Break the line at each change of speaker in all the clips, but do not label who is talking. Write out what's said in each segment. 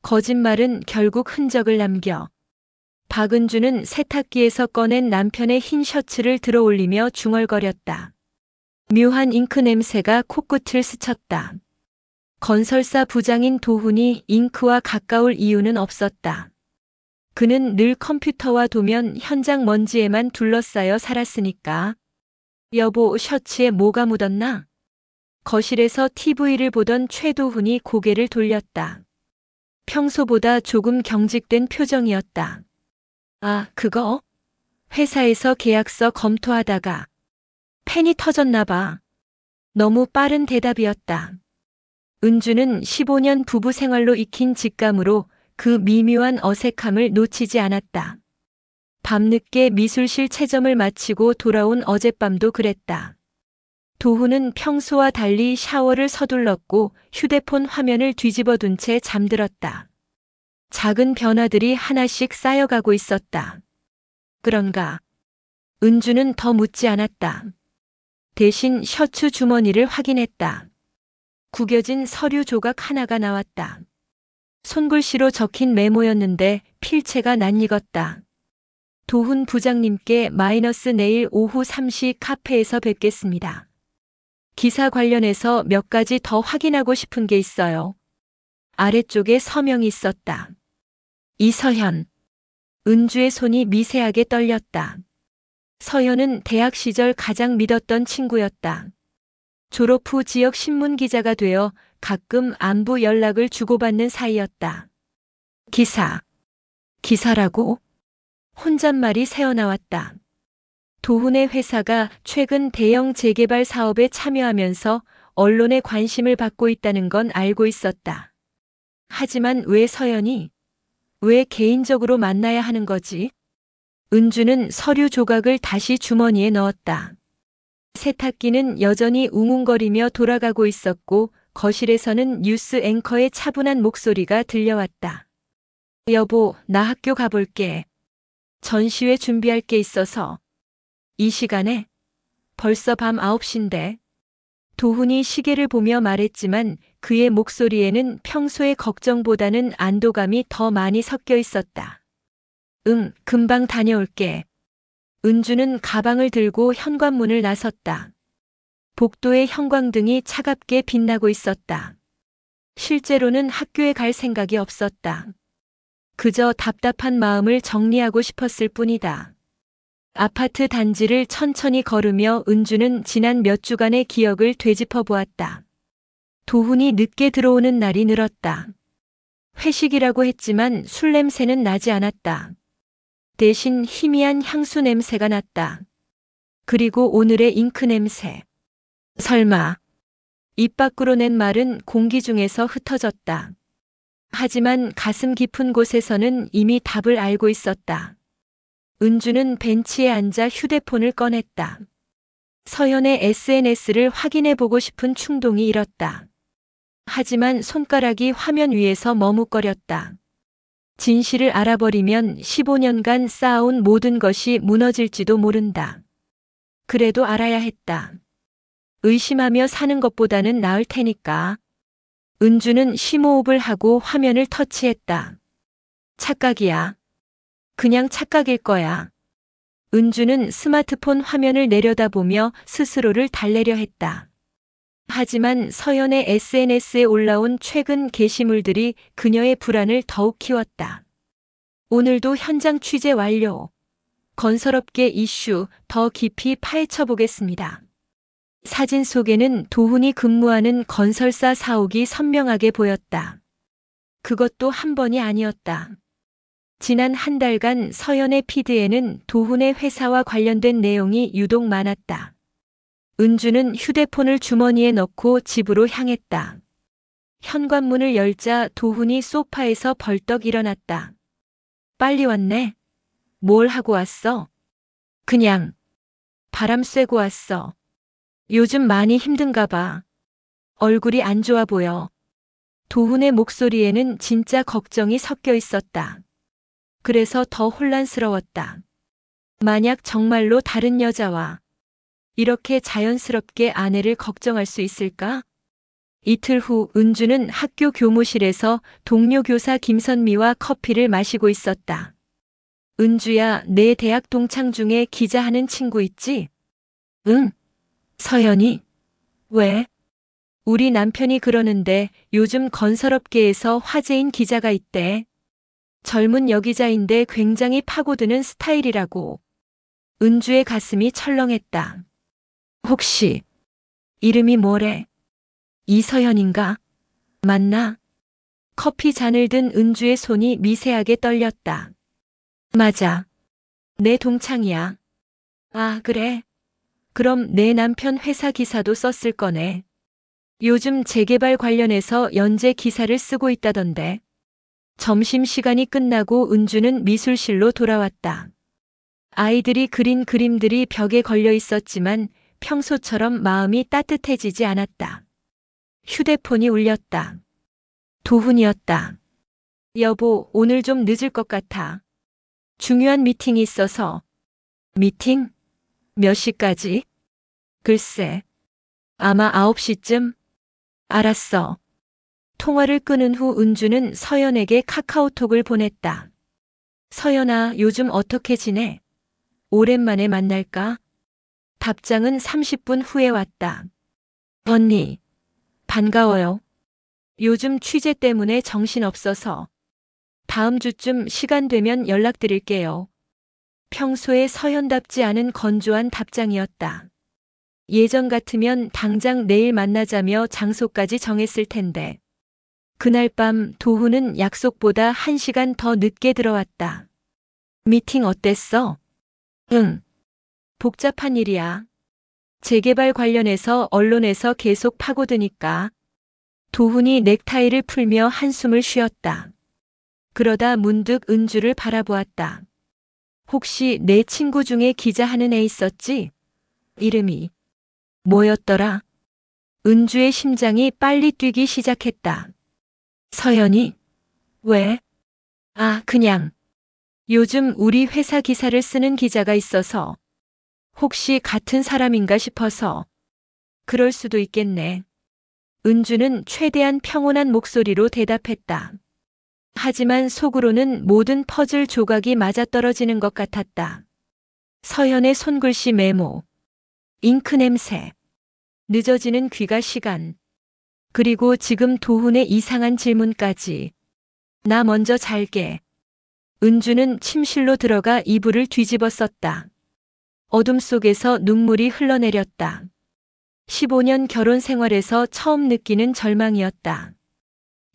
거짓말은 결국 흔적을 남겨. 박은주는 세탁기에서 꺼낸 남편의 흰 셔츠를 들어올리며 중얼거렸다. 묘한 잉크 냄새가 코끝을 스쳤다. 건설사 부장인 도훈이 잉크와 가까울 이유는 없었다. 그는 늘 컴퓨터와 도면 현장 먼지에만 둘러싸여 살았으니까. 여보, 셔츠에 뭐가 묻었나? 거실에서 TV를 보던 최도훈이 고개를 돌렸다. 평소보다 조금 경직된 표정이었다. 아, 그거? 회사에서 계약서 검토하다가 펜이 터졌나 봐. 너무 빠른 대답이었다. 은주는 15년 부부 생활로 익힌 직감으로 그 미묘한 어색함을 놓치지 않았다. 밤늦게 미술실 채점을 마치고 돌아온 어젯밤도 그랬다. 도훈은 평소와 달리 샤워를 서둘렀고 휴대폰 화면을 뒤집어둔 채 잠들었다. 작은 변화들이 하나씩 쌓여가고 있었다. 그런가? 은주는 더 묻지 않았다. 대신 셔츠 주머니를 확인했다. 구겨진 서류 조각 하나가 나왔다. 손글씨로 적힌 메모였는데 필체가 낯익었다. 도훈 부장님께 마이너스 내일 오후 3시 카페에서 뵙겠습니다. 기사 관련해서 몇 가지 더 확인하고 싶은 게 있어요. 아래쪽에 서명이 있었다. 이서현. 은주의 손이 미세하게 떨렸다. 서현은 대학 시절 가장 믿었던 친구였다. 졸업 후 지역 신문 기자가 되어 가끔 안부 연락을 주고받는 사이였다. 기사라고? 혼잣말이 새어나왔다. 도훈의 회사가 최근 대형 재개발 사업에 참여하면서 언론의 관심을 받고 있다는 건 알고 있었다. 하지만 왜 서연이? 왜 개인적으로 만나야 하는 거지? 은주는 서류 조각을 다시 주머니에 넣었다. 세탁기는 여전히 웅웅거리며 돌아가고 있었고 거실에서는 뉴스 앵커의 차분한 목소리가 들려왔다. 여보, 나 학교 가볼게. 전시회 준비할 게 있어서. 이 시간에? 벌써 밤 9시인데. 도훈이 시계를 보며 말했지만 그의 목소리에는 평소의 걱정보다는 안도감이 더 많이 섞여 있었다. 금방 다녀올게. 은주는 가방을 들고 현관문을 나섰다. 복도의 형광등이 차갑게 빛나고 있었다. 실제로는 학교에 갈 생각이 없었다. 그저 답답한 마음을 정리하고 싶었을 뿐이다. 아파트 단지를 천천히 걸으며 은주는 지난 몇 주간의 기억을 되짚어 보았다. 도훈이 늦게 들어오는 날이 늘었다. 회식이라고 했지만 술 냄새는 나지 않았다. 대신 희미한 향수 냄새가 났다. 그리고 오늘의 잉크 냄새. 설마. 입 밖으로 낸 말은 공기 중에서 흩어졌다. 하지만 가슴 깊은 곳에서는 이미 답을 알고 있었다. 은주는 벤치에 앉아 휴대폰을 꺼냈다. 서연의 SNS를 확인해 보고 싶은 충동이 일었다. 하지만 손가락이 화면 위에서 머뭇거렸다. 진실을 알아버리면 15년간 쌓아온 모든 것이 무너질지도 모른다. 그래도 알아야 했다. 의심하며 사는 것보다는 나을 테니까. 은주는 심호흡을 하고 화면을 터치했다. 착각이야. 그냥 착각일 거야. 은주는 스마트폰 화면을 내려다보며 스스로를 달래려 했다. 하지만 서연의 SNS에 올라온 최근 게시물들이 그녀의 불안을 더욱 키웠다. 오늘도 현장 취재 완료. 건설업계 이슈 더 깊이 파헤쳐 보겠습니다. 사진 속에는 도훈이 근무하는 건설사 사옥이 선명하게 보였다. 그것도 한 번이 아니었다. 지난 한 달간 서연의 피드에는 도훈의 회사와 관련된 내용이 유독 많았다. 은주는 휴대폰을 주머니에 넣고 집으로 향했다. 현관문을 열자 도훈이 소파에서 벌떡 일어났다. 빨리 왔네. 뭘 하고 왔어? 그냥 바람 쐬고 왔어. 요즘 많이 힘든가 봐. 얼굴이 안 좋아 보여. 도훈의 목소리에는 진짜 걱정이 섞여 있었다. 그래서 더 혼란스러웠다. 만약 정말로 다른 여자와 이렇게 자연스럽게 아내를 걱정할 수 있을까? 이틀 후 은주는 학교 교무실에서 동료 교사 김선미와 커피를 마시고 있었다. 은주야, 내 대학 동창 중에 기자하는 친구 있지? 응. 서연이? 왜? 우리 남편이 그러는데 요즘 건설업계에서 화제인 기자가 있대. 젊은 여기자인데 굉장히 파고드는 스타일이라고. 은주의 가슴이 철렁했다. 혹시 이름이 뭐래? 이서연인가? 맞나? 커피 잔을 든 은주의 손이 미세하게 떨렸다. 맞아. 내 동창이야. 아, 그래? 그럼 내 남편 회사 기사도 썼을 거네. 요즘 재개발 관련해서 연재 기사를 쓰고 있다던데. 점심시간이 끝나고 은주는 미술실로 돌아왔다. 아이들이 그린 그림들이 벽에 걸려 있었지만 평소처럼 마음이 따뜻해지지 않았다. 휴대폰이 울렸다. 도훈이었다. 여보, 오늘 좀 늦을 것 같아. 중요한 미팅이 있어서. 미팅? 몇 시까지? 글쎄. 아마 9시쯤? 알았어. 통화를 끊은 후 은주는 서연에게 카카오톡을 보냈다. 서연아, 요즘 어떻게 지내? 오랜만에 만날까? 답장은 30분 후에 왔다. 언니, 반가워요. 요즘 취재 때문에 정신없어서. 다음 주쯤 시간 되면 연락드릴게요. 평소에 서연답지 않은 건조한 답장이었다. 예전 같으면 당장 내일 만나자며 장소까지 정했을 텐데. 그날 밤 도훈은 약속보다 1시간 더 늦게 들어왔다. 미팅 어땠어? 응. 복잡한 일이야. 재개발 관련해서 언론에서 계속 파고드니까. 도훈이 넥타이를 풀며 한숨을 쉬었다. 그러다 문득 은주를 바라보았다. 혹시 내 친구 중에 기자하는 애 있었지? 이름이 뭐였더라? 은주의 심장이 빨리 뛰기 시작했다. 서연이? 왜? 아, 그냥. 요즘 우리 회사 기사를 쓰는 기자가 있어서. 혹시 같은 사람인가 싶어서. 그럴 수도 있겠네. 은주는 최대한 평온한 목소리로 대답했다. 하지만 속으로는 모든 퍼즐 조각이 맞아떨어지는 것 같았다. 서연의 손글씨 메모, 잉크 냄새, 늦어지는 귀가 시간, 그리고 지금 도훈의 이상한 질문까지. 나 먼저 잘게. 은주는 침실로 들어가 이불을 뒤집어 썼다. 어둠 속에서 눈물이 흘러내렸다. 15년 결혼 생활에서 처음 느끼는 절망이었다.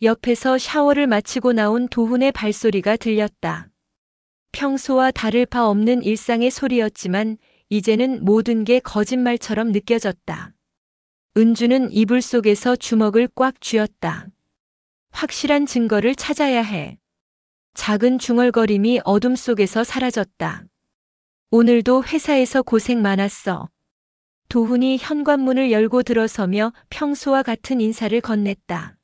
옆에서 샤워를 마치고 나온 도훈의 발소리가 들렸다. 평소와 다를 바 없는 일상의 소리였지만 이제는 모든 게 거짓말처럼 느껴졌다. 은주는 이불 속에서 주먹을 꽉 쥐었다. 확실한 증거를 찾아야 해. 작은 중얼거림이 어둠 속에서 사라졌다. 오늘도 회사에서 고생 많았어. 도훈이 현관문을 열고 들어서며 평소와 같은 인사를 건넸다.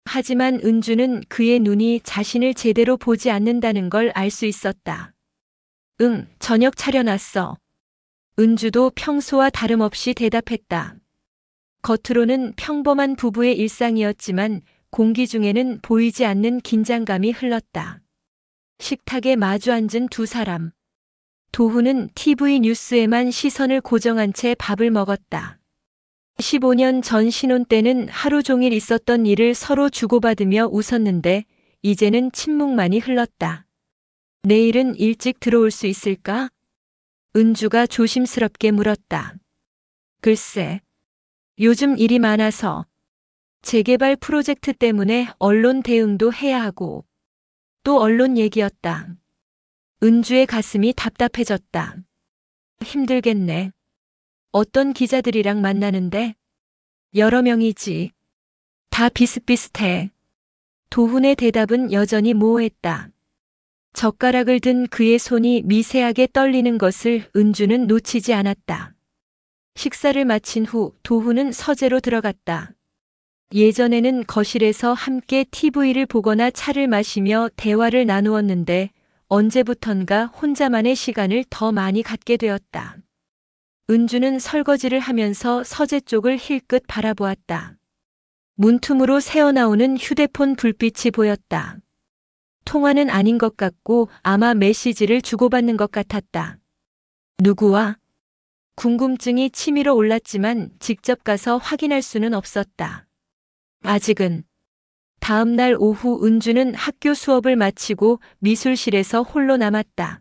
하지만 은주는 그의 눈이 자신을 제대로 보지 않는다는 걸 알 수 있었다. 응, 저녁 차려놨어. 은주도 평소와 다름없이 대답했다. 겉으로는 평범한 부부의 일상이었지만 공기 중에는 보이지 않는 긴장감이 흘렀다. 식탁에 마주 앉은 두 사람. 도훈은 TV 뉴스에만 시선을 고정한 채 밥을 먹었다. 15년 전 신혼 때는 하루 종일 있었던 일을 서로 주고받으며 웃었는데 이제는 침묵만이 흘렀다. 내일은 일찍 들어올 수 있을까? 은주가 조심스럽게 물었다. 글쎄, 요즘 일이 많아서. 재개발 프로젝트 때문에 언론 대응도 해야 하고. 또 언론 얘기였다. 은주의 가슴이 답답해졌다. 힘들겠네. 어떤 기자들이랑 만나는데? 여러 명이지. 다 비슷비슷해. 도훈의 대답은 여전히 모호했다. 젓가락을 든 그의 손이 미세하게 떨리는 것을 은주는 놓치지 않았다. 식사를 마친 후 도훈은 서재로 들어갔다. 예전에는 거실에서 함께 TV를 보거나 차를 마시며 대화를 나누었는데 언제부턴가 혼자만의 시간을 더 많이 갖게 되었다. 은주는 설거지를 하면서 서재 쪽을 힐끗 바라보았다. 문틈으로 새어나오는 휴대폰 불빛이 보였다. 통화는 아닌 것 같고 아마 메시지를 주고받는 것 같았다. 누구와? 궁금증이 치밀어 올랐지만 직접 가서 확인할 수는 없었다. 아직은. 다음 날 오후 은주는 학교 수업을 마치고 미술실에서 홀로 남았다.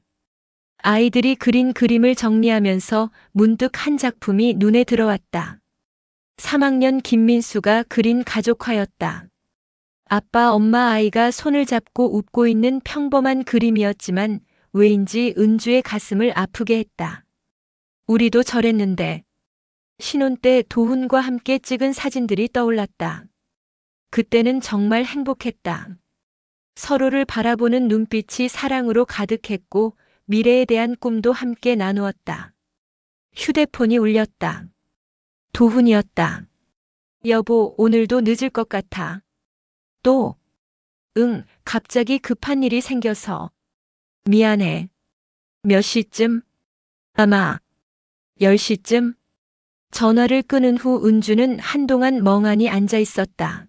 아이들이 그린 그림을 정리하면서 문득 한 작품이 눈에 들어왔다. 3학년 김민수가 그린 가족화였다. 아빠, 엄마, 아이가 손을 잡고 웃고 있는 평범한 그림이었지만 왜인지 은주의 가슴을 아프게 했다. 우리도 저랬는데. 신혼 때 도훈과 함께 찍은 사진들이 떠올랐다. 그때는 정말 행복했다. 서로를 바라보는 눈빛이 사랑으로 가득했고 미래에 대한 꿈도 함께 나누었다. 휴대폰이 울렸다. 도훈이었다. 여보, 오늘도 늦을 것 같아. 또? 응, 갑자기 급한 일이 생겨서. 미안해. 몇 시쯤? 아마 10시쯤? 전화를 끊은 후 은주는 한동안 멍하니 앉아 있었다.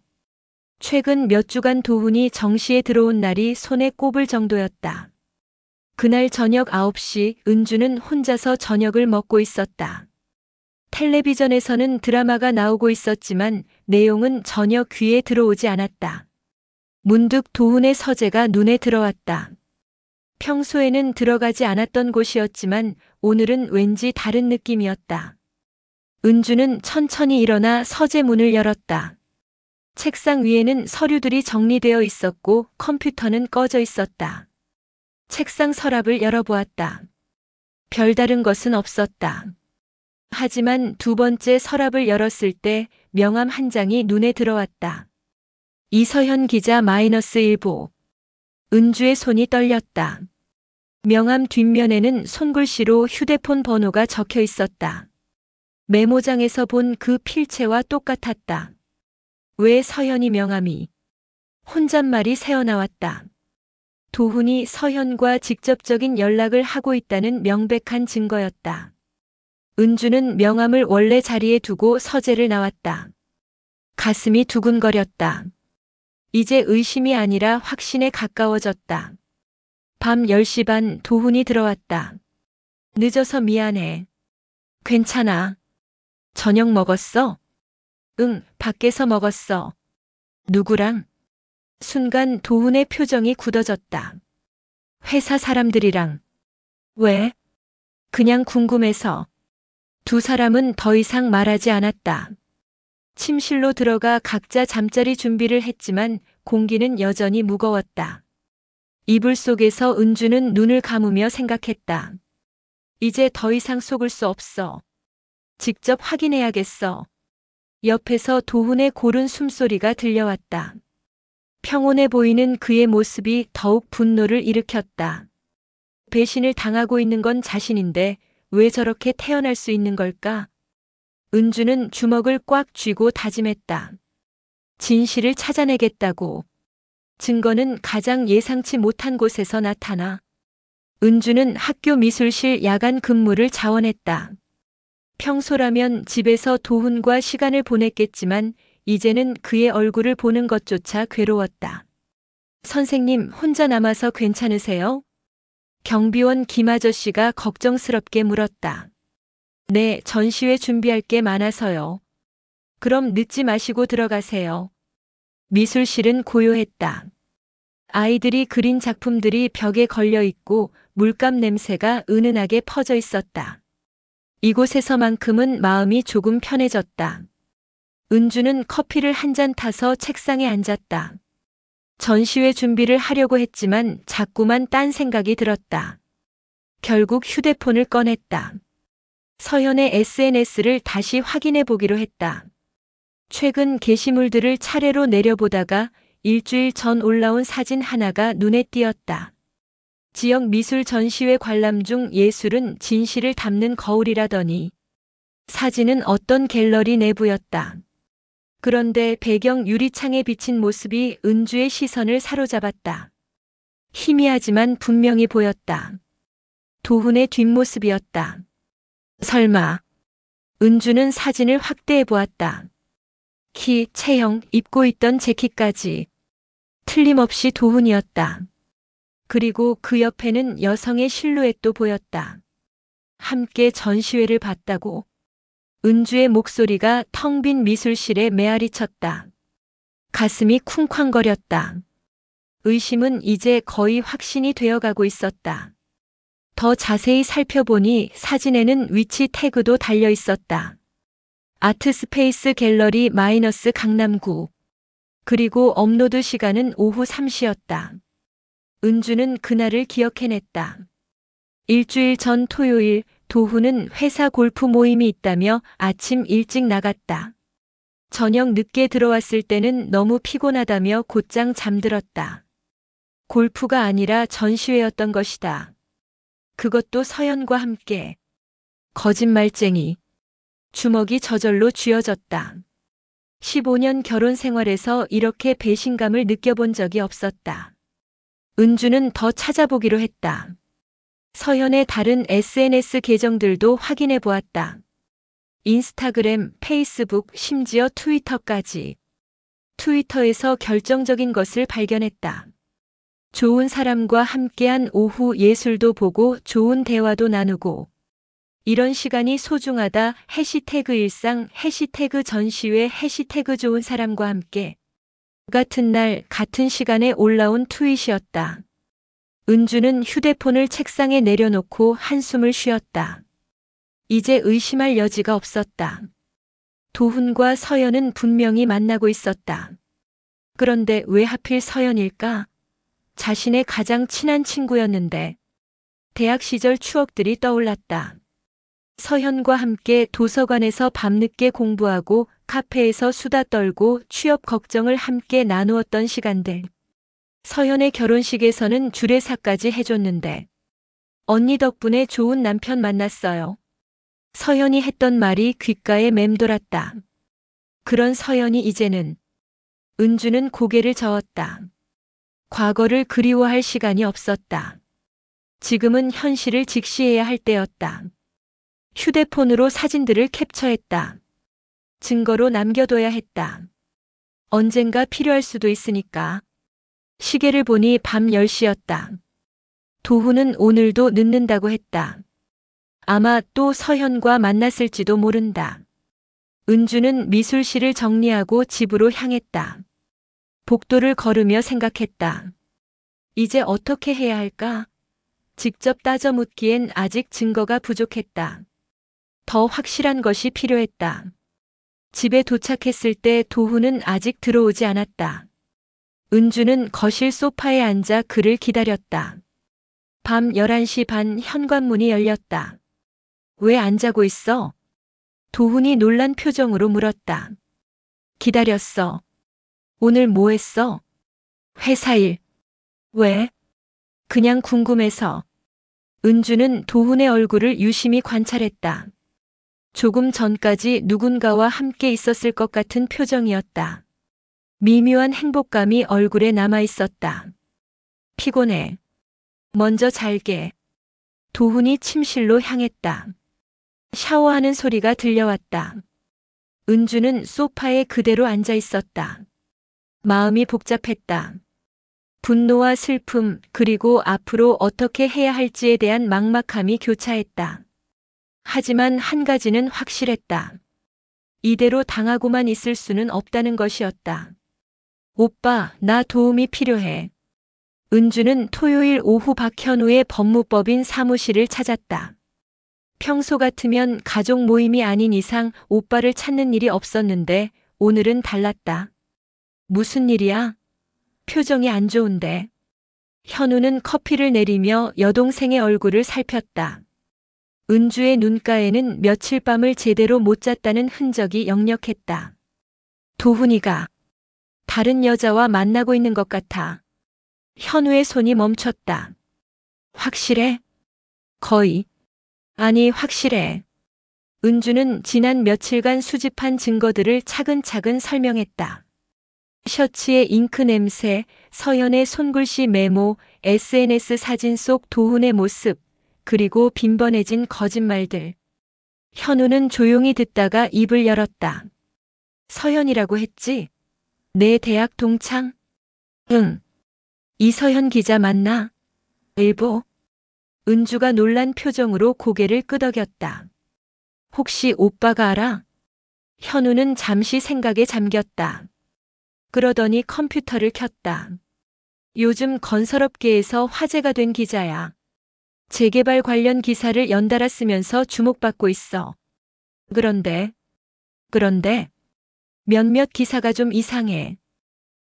최근 몇 주간 도훈이 정시에 들어온 날이 손에 꼽을 정도였다. 그날 저녁 9시 은주는 혼자서 저녁을 먹고 있었다. 텔레비전에서는 드라마가 나오고 있었지만 내용은 전혀 귀에 들어오지 않았다. 문득 도훈의 서재가 눈에 들어왔다. 평소에는 들어가지 않았던 곳이었지만 오늘은 왠지 다른 느낌이었다. 은주는 천천히 일어나 서재 문을 열었다. 책상 위에는 서류들이 정리되어 있었고 컴퓨터는 꺼져 있었다. 책상 서랍을 열어보았다. 별다른 것은 없었다. 하지만 두 번째 서랍을 열었을 때 명함 한 장이 눈에 들어왔다. 이서현 기자 -1보. 은주의 손이 떨렸다. 명함 뒷면에는 손글씨로 휴대폰 번호가 적혀 있었다. 메모장에서 본 그 필체와 똑같았다. 왜 서현이 명함이? 혼잣말이 새어나왔다. 도훈이 서현과 직접적인 연락을 하고 있다는 명백한 증거였다. 은주는 명함을 원래 자리에 두고 서재를 나왔다. 가슴이 두근거렸다. 이제 의심이 아니라 확신에 가까워졌다. 밤 10시 반 도훈이 들어왔다. 늦어서 미안해. 괜찮아. 저녁 먹었어? 응, 밖에서 먹었어. 누구랑? 순간 도훈의 표정이 굳어졌다. 회사 사람들이랑. 왜? 그냥 궁금해서. 두 사람은 더 이상 말하지 않았다. 침실로 들어가 각자 잠자리 준비를 했지만 공기는 여전히 무거웠다. 이불 속에서 은주는 눈을 감으며 생각했다. 이제 더 이상 속을 수 없어. 직접 확인해야겠어. 옆에서 도훈의 고른 숨소리가 들려왔다. 평온해 보이는 그의 모습이 더욱 분노를 일으켰다. 배신을 당하고 있는 건 자신인데 왜 저렇게 태어날 수 있는 걸까? 은주는 주먹을 꽉 쥐고 다짐했다. 진실을 찾아내겠다고. 증거는 가장 예상치 못한 곳에서 나타나. 은주는 학교 미술실 야간 근무를 자원했다. 평소라면 집에서 도훈과 시간을 보냈겠지만 이제는 그의 얼굴을 보는 것조차 괴로웠다. 선생님, 혼자 남아서 괜찮으세요? 경비원 김 아저씨가 걱정스럽게 물었다. 네, 전시회 준비할 게 많아서요. 그럼 늦지 마시고 들어가세요. 미술실은 고요했다. 아이들이 그린 작품들이 벽에 걸려 있고 물감 냄새가 은은하게 퍼져 있었다. 이곳에서만큼은 마음이 조금 편해졌다. 은주는 커피를 한 잔 타서 책상에 앉았다. 전시회 준비를 하려고 했지만 자꾸만 딴 생각이 들었다. 결국 휴대폰을 꺼냈다. 서현의 SNS를 다시 확인해 보기로 했다. 최근 게시물들을 차례로 내려보다가 일주일 전 올라온 사진 하나가 눈에 띄었다. 지역 미술 전시회 관람 중 예술은 진실을 담는 거울이라더니 사진은 어떤 갤러리 내부였다. 그런데 배경 유리창에 비친 모습이 은주의 시선을 사로잡았다. 희미하지만 분명히 보였다. 도훈의 뒷모습이었다. 설마. 은주는 사진을 확대해 보았다. 키, 체형, 입고 있던 재킷까지. 틀림없이 도훈이었다. 그리고 그 옆에는 여성의 실루엣도 보였다. 함께 전시회를 봤다고. 은주의 목소리가 텅 빈 미술실에 메아리 쳤다. 가슴이 쿵쾅거렸다. 의심은 이제 거의 확신이 되어가고 있었다. 더 자세히 살펴보니 사진에는 위치 태그도 달려 있었다. 아트스페이스 갤러리 마이너스 강남구. 그리고 업로드 시간은 오후 3시였다. 은주는 그날을 기억해냈다. 일주일 전 토요일 도훈은 회사 골프 모임이 있다며 아침 일찍 나갔다. 저녁 늦게 들어왔을 때는 너무 피곤하다며 곧장 잠들었다. 골프가 아니라 전시회였던 것이다. 그것도 서연과 함께. 거짓말쟁이. 주먹이 저절로 쥐어졌다. 15년 결혼 생활에서 이렇게 배신감을 느껴본 적이 없었다. 은주는 더 찾아보기로 했다. 서연의 다른 SNS 계정들도 확인해 보았다. 인스타그램, 페이스북, 심지어 트위터까지. 트위터에서 결정적인 것을 발견했다. 좋은 사람과 함께한 오후 예술도 보고 좋은 대화도 나누고. 이런 시간이 소중하다. 해시태그 일상, 해시태그 전시회, 해시태그 좋은 사람과 함께. 같은 날, 같은 시간에 올라온 트윗이었다. 은주는 휴대폰을 책상에 내려놓고 한숨을 쉬었다. 이제 의심할 여지가 없었다. 도훈과 서연은 분명히 만나고 있었다. 그런데 왜 하필 서연일까? 자신의 가장 친한 친구였는데. 대학 시절 추억들이 떠올랐다. 서연과 함께 도서관에서 밤늦게 공부하고 카페에서 수다 떨고 취업 걱정을 함께 나누었던 시간들. 서연의 결혼식에서는 주례사까지 해줬는데. 언니 덕분에 좋은 남편 만났어요. 서연이 했던 말이 귓가에 맴돌았다. 그런 서연이 이제는. 은주는 고개를 저었다. 과거를 그리워할 시간이 없었다. 지금은 현실을 직시해야 할 때였다. 휴대폰으로 사진들을 캡처했다. 증거로 남겨둬야 했다. 언젠가 필요할 수도 있으니까. 시계를 보니 밤 10시였다. 도훈은 오늘도 늦는다고 했다. 아마 또 서현과 만났을지도 모른다. 은주는 미술실을 정리하고 집으로 향했다. 복도를 걸으며 생각했다. 이제 어떻게 해야 할까? 직접 따져 묻기엔 아직 증거가 부족했다. 더 확실한 것이 필요했다. 집에 도착했을 때 도훈은 아직 들어오지 않았다. 은주는 거실 소파에 앉아 그를 기다렸다. 밤 11시 반 현관문이 열렸다. 왜 안 자고 있어? 도훈이 놀란 표정으로 물었다. 기다렸어. 오늘 뭐 했어? 회사 일. 왜? 그냥 궁금해서. 은주는 도훈의 얼굴을 유심히 관찰했다. 조금 전까지 누군가와 함께 있었을 것 같은 표정이었다. 미묘한 행복감이 얼굴에 남아 있었다. 피곤해. 먼저 잘게. 도훈이 침실로 향했다. 샤워하는 소리가 들려왔다. 은주는 소파에 그대로 앉아 있었다. 마음이 복잡했다. 분노와 슬픔, 그리고 앞으로 어떻게 해야 할지에 대한 막막함이 교차했다. 하지만 한 가지는 확실했다. 이대로 당하고만 있을 수는 없다는 것이었다. 오빠, 나 도움이 필요해. 은주는 토요일 오후 박현우의 법무법인 사무실을 찾았다. 평소 같으면 가족 모임이 아닌 이상 오빠를 찾는 일이 없었는데 오늘은 달랐다. 무슨 일이야? 표정이 안 좋은데. 현우는 커피를 내리며 여동생의 얼굴을 살폈다. 은주의 눈가에는 며칠 밤을 제대로 못 잤다는 흔적이 역력했다. 도훈이가 다른 여자와 만나고 있는 것 같아. 현우의 손이 멈췄다. 확실해? 거의. 아니, 확실해. 은주는 지난 며칠간 수집한 증거들을 차근차근 설명했다. 셔츠의 잉크 냄새, 서연의 손글씨 메모, SNS 사진 속 도훈의 모습, 그리고 빈번해진 거짓말들. 현우는 조용히 듣다가 입을 열었다. 서연이라고 했지? 내 대학 동창? 응. 이서연 기자 맞나? 일보. 은주가 놀란 표정으로 고개를 끄덕였다. 혹시 오빠가 알아? 현우는 잠시 생각에 잠겼다. 그러더니 컴퓨터를 켰다. 요즘 건설업계에서 화제가 된 기자야. 재개발 관련 기사를 연달아 쓰면서 주목받고 있어. 그런데 몇몇 기사가 좀 이상해.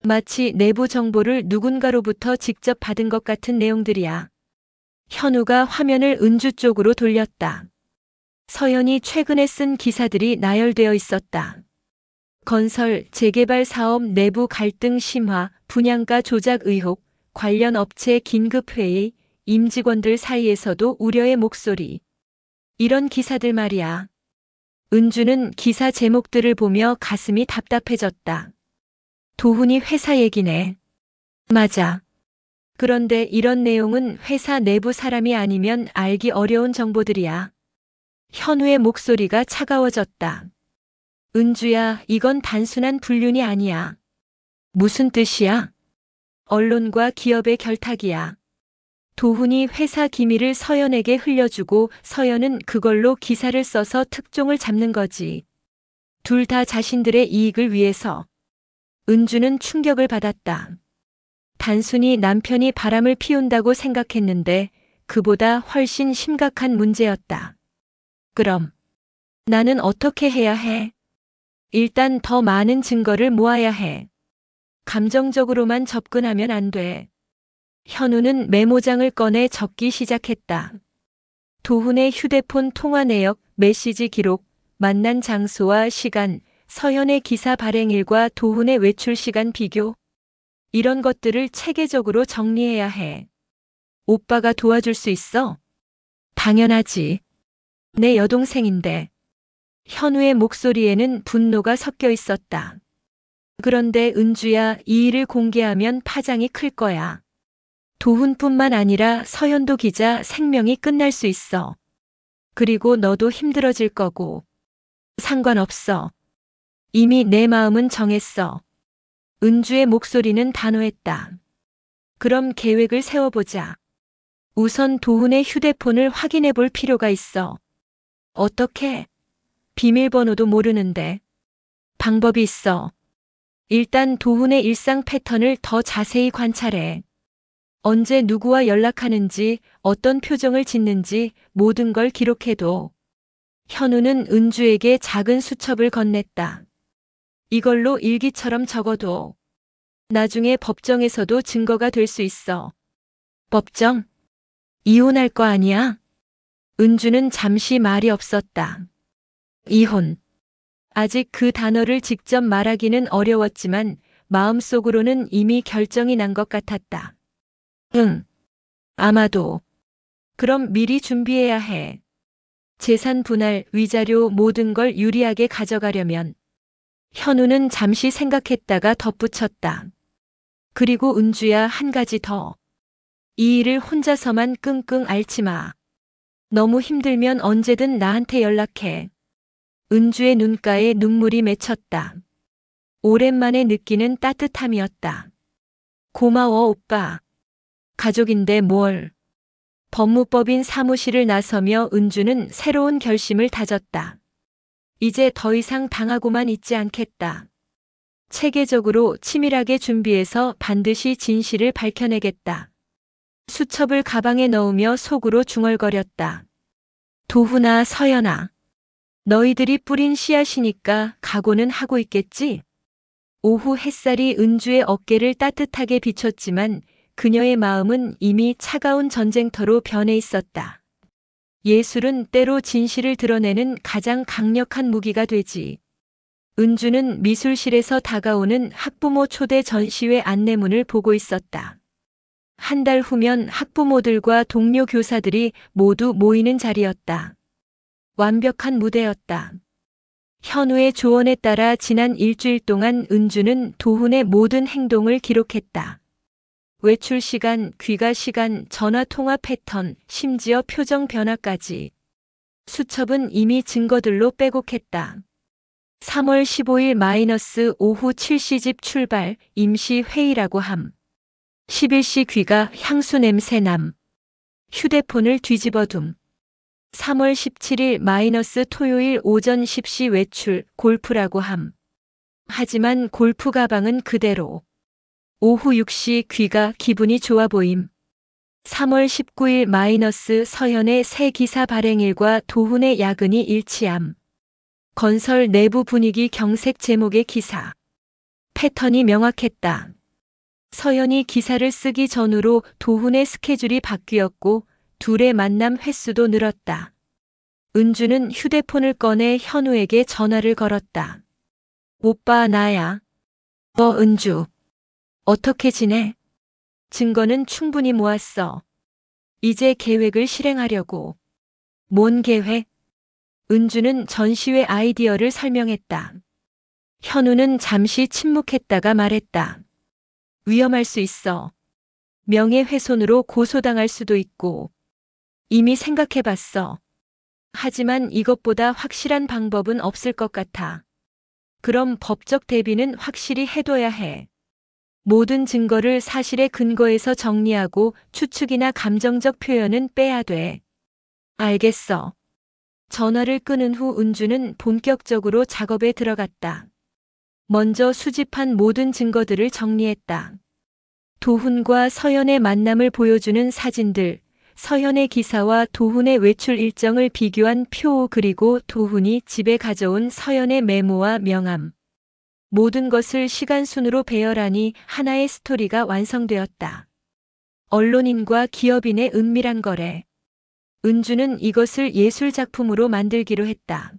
마치 내부 정보를 누군가로부터 직접 받은 것 같은 내용들이야. 현우가 화면을 은주 쪽으로 돌렸다. 서연이 최근에 쓴 기사들이 나열되어 있었다. 건설, 재개발 사업 내부 갈등 심화, 분양가 조작 의혹, 관련 업체 긴급회의, 임직원들 사이에서도 우려의 목소리. 이런 기사들 말이야. 은주는 기사 제목들을 보며 가슴이 답답해졌다. 도훈이 회사 얘기네. 맞아. 그런데 이런 내용은 회사 내부 사람이 아니면 알기 어려운 정보들이야. 현우의 목소리가 차가워졌다. 은주야, 이건 단순한 불륜이 아니야. 무슨 뜻이야? 언론과 기업의 결탁이야. 도훈이 회사 기밀을 서연에게 흘려주고 서연은 그걸로 기사를 써서 특종을 잡는 거지. 둘 다 자신들의 이익을 위해서. 은주는 충격을 받았다. 단순히 남편이 바람을 피운다고 생각했는데 그보다 훨씬 심각한 문제였다. 그럼 나는 어떻게 해야 해? 일단 더 많은 증거를 모아야 해. 감정적으로만 접근하면 안 돼. 현우는 메모장을 꺼내 적기 시작했다. 도훈의 휴대폰 통화 내역, 메시지 기록, 만난 장소와 시간, 서연의 기사 발행일과 도훈의 외출 시간 비교. 이런 것들을 체계적으로 정리해야 해. 오빠가 도와줄 수 있어? 당연하지. 내 여동생인데. 현우의 목소리에는 분노가 섞여 있었다. 그런데 은주야, 이 일을 공개하면 파장이 클 거야. 도훈뿐만 아니라 서연도 기자 생명이 끝날 수 있어. 그리고 너도 힘들어질 거고. 상관없어. 이미 내 마음은 정했어. 은주의 목소리는 단호했다. 그럼 계획을 세워보자. 우선 도훈의 휴대폰을 확인해 볼 필요가 있어. 어떻게? 비밀번호도 모르는데. 방법이 있어. 일단 도훈의 일상 패턴을 더 자세히 관찰해. 언제 누구와 연락하는지, 어떤 표정을 짓는지 모든 걸 기록해둬. 현우는 은주에게 작은 수첩을 건넸다. 이걸로 일기처럼 적어둬. 나중에 법정에서도 증거가 될 수 있어. 법정? 이혼할 거 아니야? 은주는 잠시 말이 없었다. 이혼. 아직 그 단어를 직접 말하기는 어려웠지만 마음속으로는 이미 결정이 난 것 같았다. 응. 아마도. 그럼 미리 준비해야 해. 재산 분할, 위자료 모든 걸 유리하게 가져가려면. 현우는 잠시 생각했다가 덧붙였다. 그리고 은주야, 한 가지 더. 이 일을 혼자서만 끙끙 앓지 마. 너무 힘들면 언제든 나한테 연락해. 은주의 눈가에 눈물이 맺혔다. 오랜만에 느끼는 따뜻함이었다. 고마워, 오빠. 가족인데 뭘. 법무법인 사무실을 나서며 은주는 새로운 결심을 다졌다. 이제 더 이상 당하고만 있지 않겠다. 체계적으로 치밀하게 준비해서 반드시 진실을 밝혀내겠다. 수첩을 가방에 넣으며 속으로 중얼거렸다. 도훈아, 서연아. 너희들이 뿌린 씨앗이니까 각오는 하고 있겠지? 오후 햇살이 은주의 어깨를 따뜻하게 비췄지만 그녀의 마음은 이미 차가운 전쟁터로 변해 있었다. 예술은 때로 진실을 드러내는 가장 강력한 무기가 되지. 은주는 미술실에서 다가오는 학부모 초대 전시회 안내문을 보고 있었다. 한 달 후면 학부모들과 동료 교사들이 모두 모이는 자리였다. 완벽한 무대였다. 현우의 조언에 따라 지난 일주일 동안 은주는 도훈의 모든 행동을 기록했다. 외출 시간, 귀가 시간, 전화 통화 패턴, 심지어 표정 변화까지. 수첩은 이미 증거들로 빼곡했다. 3월 15일 오후 7시 집 출발 임시 회의라고 함. 11시 귀가 향수 냄새 남. 휴대폰을 뒤집어둠. 3월 17일 토요일 오전 10시 외출 골프라고 함. 하지만 골프 가방은 그대로. 오후 6시 귀가 기분이 좋아 보임. 3월 19일 서현의 새 기사 발행일과 도훈의 야근이 일치함. 건설 내부 분위기 경색 제목의 기사. 패턴이 명확했다. 서현이 기사를 쓰기 전후로 도훈의 스케줄이 바뀌었고 둘의 만남 횟수도 늘었다. 은주는 휴대폰을 꺼내 현우에게 전화를 걸었다. 오빠 나야. 은주. 어떻게 지내? 증거는 충분히 모았어. 이제 계획을 실행하려고. 뭔 계획? 은주는 전시회 아이디어를 설명했다. 현우는 잠시 침묵했다가 말했다. 위험할 수 있어. 명예훼손으로 고소당할 수도 있고. 이미 생각해봤어. 하지만 이것보다 확실한 방법은 없을 것 같아. 그럼 법적 대비는 확실히 해둬야 해. 모든 증거를 사실에 근거해서 정리하고 추측이나 감정적 표현은 빼야 돼. 알겠어. 전화를 끊은 후 은주는 본격적으로 작업에 들어갔다. 먼저 수집한 모든 증거들을 정리했다. 도훈과 서현의 만남을 보여주는 사진들, 서현의 기사와 도훈의 외출 일정을 비교한 표 그리고 도훈이 집에 가져온 서현의 메모와 명함. 모든 것을 시간순으로 배열하니 하나의 스토리가 완성되었다. 언론인과 기업인의 은밀한 거래. 은주는 이것을 예술작품으로 만들기로 했다.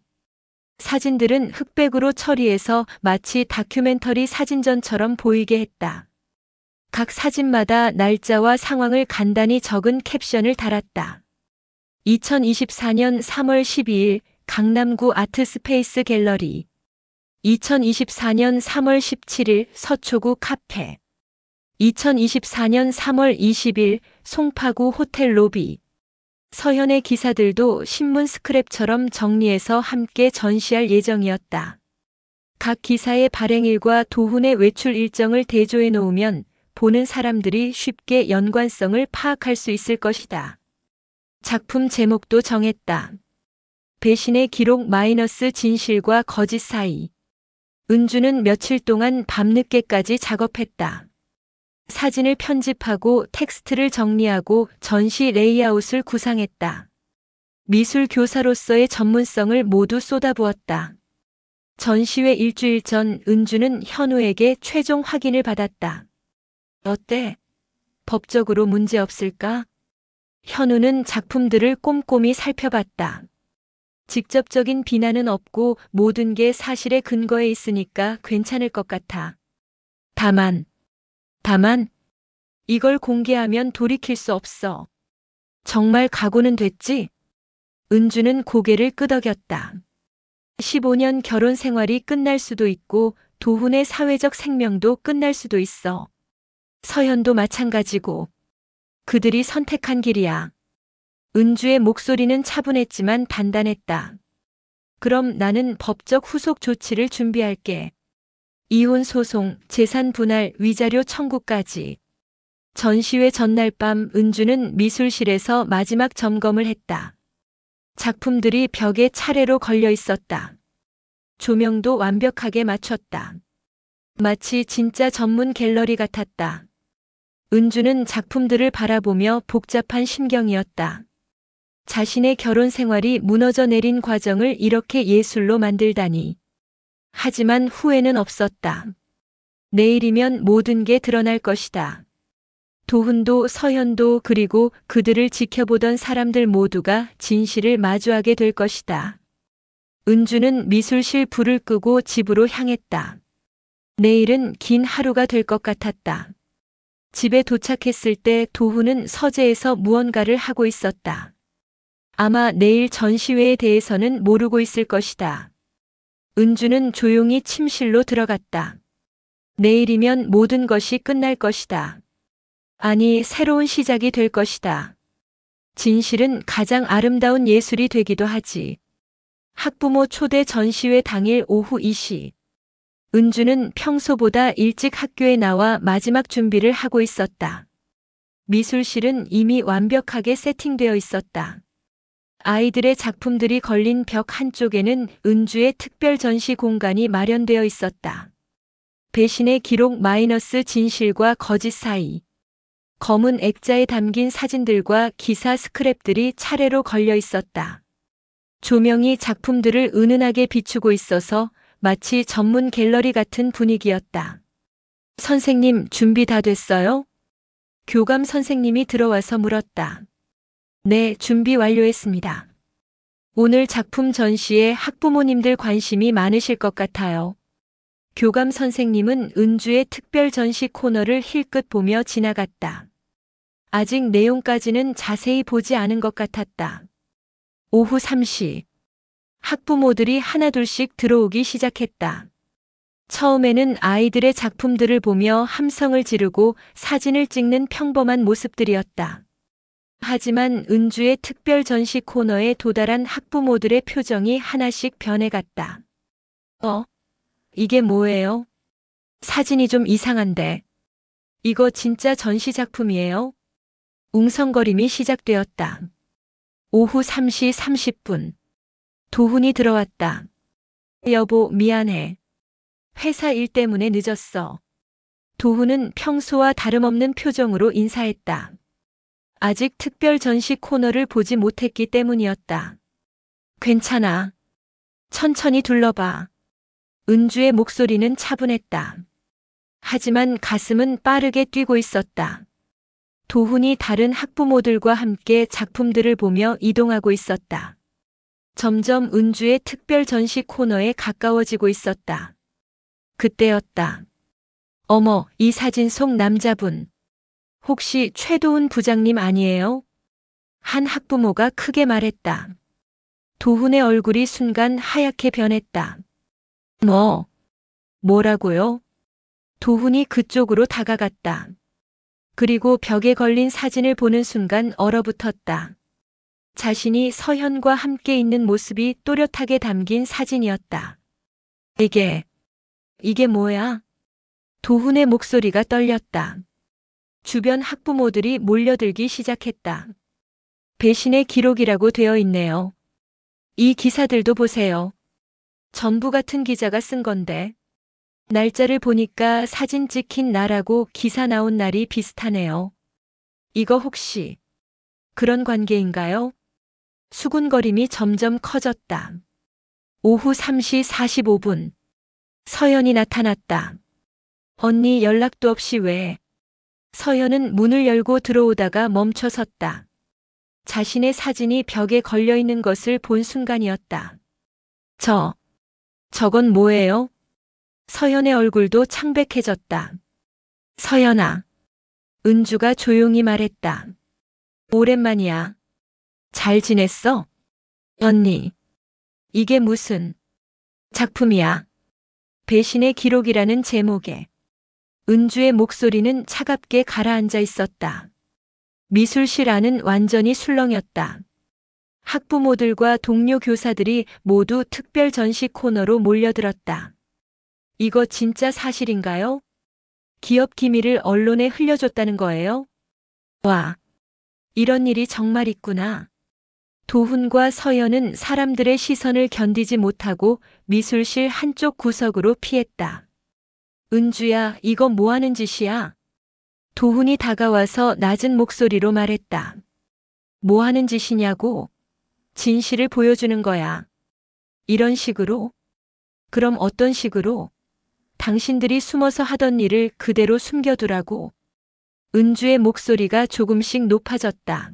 사진들은 흑백으로 처리해서 마치 다큐멘터리 사진전처럼 보이게 했다. 각 사진마다 날짜와 상황을 간단히 적은 캡션을 달았다. 2024년 3월 12일 강남구 아트스페이스 갤러리. 2024년 3월 17일 서초구 카페. 2024년 3월 20일 송파구 호텔 로비. 서현의 기사들도 신문 스크랩처럼 정리해서 함께 전시할 예정이었다. 각 기사의 발행일과 도훈의 외출 일정을 대조해 놓으면 보는 사람들이 쉽게 연관성을 파악할 수 있을 것이다. 작품 제목도 정했다. 배신의 기록 진실과 거짓 사이. 은주는 며칠 동안 밤늦게까지 작업했다. 사진을 편집하고 텍스트를 정리하고 전시 레이아웃을 구상했다. 미술 교사로서의 전문성을 모두 쏟아부었다. 전시회 일주일 전 은주는 현우에게 최종 확인을 받았다. 어때? 법적으로 문제 없을까? 현우는 작품들을 꼼꼼히 살펴봤다. 직접적인 비난은 없고 모든 게 사실에 근거해 있으니까 괜찮을 것 같아. 다만, 이걸 공개하면 돌이킬 수 없어. 정말 각오는 됐지? 은주는 고개를 끄덕였다. 15년 결혼 생활이 끝날 수도 있고 도훈의 사회적 생명도 끝날 수도 있어. 서현도 마찬가지고. 그들이 선택한 길이야. 은주의 목소리는 차분했지만 단단했다. 그럼 나는 법적 후속 조치를 준비할게. 이혼 소송, 재산 분할, 위자료 청구까지. 전시회 전날 밤 은주는 미술실에서 마지막 점검을 했다. 작품들이 벽에 차례로 걸려 있었다. 조명도 완벽하게 맞췄다. 마치 진짜 전문 갤러리 같았다. 은주는 작품들을 바라보며 복잡한 심경이었다. 자신의 결혼 생활이 무너져 내린 과정을 이렇게 예술로 만들다니. 하지만 후회는 없었다. 내일이면 모든 게 드러날 것이다. 도훈도 서현도 그리고 그들을 지켜보던 사람들 모두가 진실을 마주하게 될 것이다. 은주는 미술실 불을 끄고 집으로 향했다. 내일은 긴 하루가 될 것 같았다. 집에 도착했을 때 도훈은 서재에서 무언가를 하고 있었다. 아마 내일 전시회에 대해서는 모르고 있을 것이다. 은주는 조용히 침실로 들어갔다. 내일이면 모든 것이 끝날 것이다. 아니, 새로운 시작이 될 것이다. 진실은 가장 아름다운 예술이 되기도 하지. 학부모 초대 전시회 당일 오후 2시. 은주는 평소보다 일찍 학교에 나와 마지막 준비를 하고 있었다. 미술실은 이미 완벽하게 세팅되어 있었다. 아이들의 작품들이 걸린 벽 한쪽에는 은주의 특별 전시 공간이 마련되어 있었다. 배신의 기록 마이너스 진실과 거짓 사이. 검은 액자에 담긴 사진들과 기사 스크랩들이 차례로 걸려 있었다. 조명이 작품들을 은은하게 비추고 있어서 마치 전문 갤러리 같은 분위기였다. 선생님, 준비 다 됐어요? 교감 선생님이 들어와서 물었다. 네, 준비 완료했습니다. 오늘 작품 전시에 학부모님들 관심이 많으실 것 같아요. 교감 선생님은 은주의 특별 전시 코너를 힐끗 보며 지나갔다. 아직 내용까지는 자세히 보지 않은 것 같았다. 오후 3시. 학부모들이 하나둘씩 들어오기 시작했다. 처음에는 아이들의 작품들을 보며 함성을 지르고 사진을 찍는 평범한 모습들이었다. 하지만 은주의 특별 전시 코너에 도달한 학부모들의 표정이 하나씩 변해갔다. 이게 뭐예요? 사진이 좀 이상한데. 이거 진짜 전시 작품이에요? 웅성거림이 시작되었다. 오후 3시 30분. 도훈이 들어왔다. 여보, 미안해. 회사 일 때문에 늦었어. 도훈은 평소와 다름없는 표정으로 인사했다. 아직 특별 전시 코너를 보지 못했기 때문이었다. 괜찮아. 천천히 둘러봐. 은주의 목소리는 차분했다. 하지만 가슴은 빠르게 뛰고 있었다. 도훈이 다른 학부모들과 함께 작품들을 보며 이동하고 있었다. 점점 은주의 특별 전시 코너에 가까워지고 있었다. 그때였다. 어머, 이 사진 속 남자분. 혹시 최도훈 부장님 아니에요? 한 학부모가 크게 말했다. 도훈의 얼굴이 순간 하얗게 변했다. 뭐라고요? 도훈이 그쪽으로 다가갔다. 그리고 벽에 걸린 사진을 보는 순간 얼어붙었다. 자신이 서현과 함께 있는 모습이 또렷하게 담긴 사진이었다. 이게 뭐야? 도훈의 목소리가 떨렸다. 주변 학부모들이 몰려들기 시작했다. 배신의 기록이라고 되어 있네요. 이 기사들도 보세요. 전부 같은 기자가 쓴 건데. 날짜를 보니까 사진 찍힌 날하고 기사 나온 날이 비슷하네요. 이거 혹시 그런 관계인가요? 수군거림이 점점 커졌다. 오후 3시 45분. 서연이 나타났다. 언니 연락도 없이 왜? 서연은 문을 열고 들어오다가 멈춰 섰다. 자신의 사진이 벽에 걸려 있는 것을 본 순간이었다. 저건 뭐예요? 서연의 얼굴도 창백해졌다. 서연아. 은주가 조용히 말했다. 오랜만이야. 잘 지냈어? 언니. 이게 무슨 작품이야? 배신의 기록이라는 제목에 은주의 목소리는 차갑게 가라앉아 있었다. 미술실 안은 완전히 술렁였다. 학부모들과 동료 교사들이 모두 특별 전시 코너로 몰려들었다. 이거 진짜 사실인가요? 기업 기밀을 언론에 흘려줬다는 거예요? 와, 이런 일이 정말 있구나. 도훈과 서연은 사람들의 시선을 견디지 못하고 미술실 한쪽 구석으로 피했다. 은주야, 이거 뭐 하는 짓이야? 도훈이 다가와서 낮은 목소리로 말했다. 뭐 하는 짓이냐고? 진실을 보여주는 거야. 이런 식으로? 그럼 어떤 식으로? 당신들이 숨어서 하던 일을 그대로 숨겨두라고. 은주의 목소리가 조금씩 높아졌다.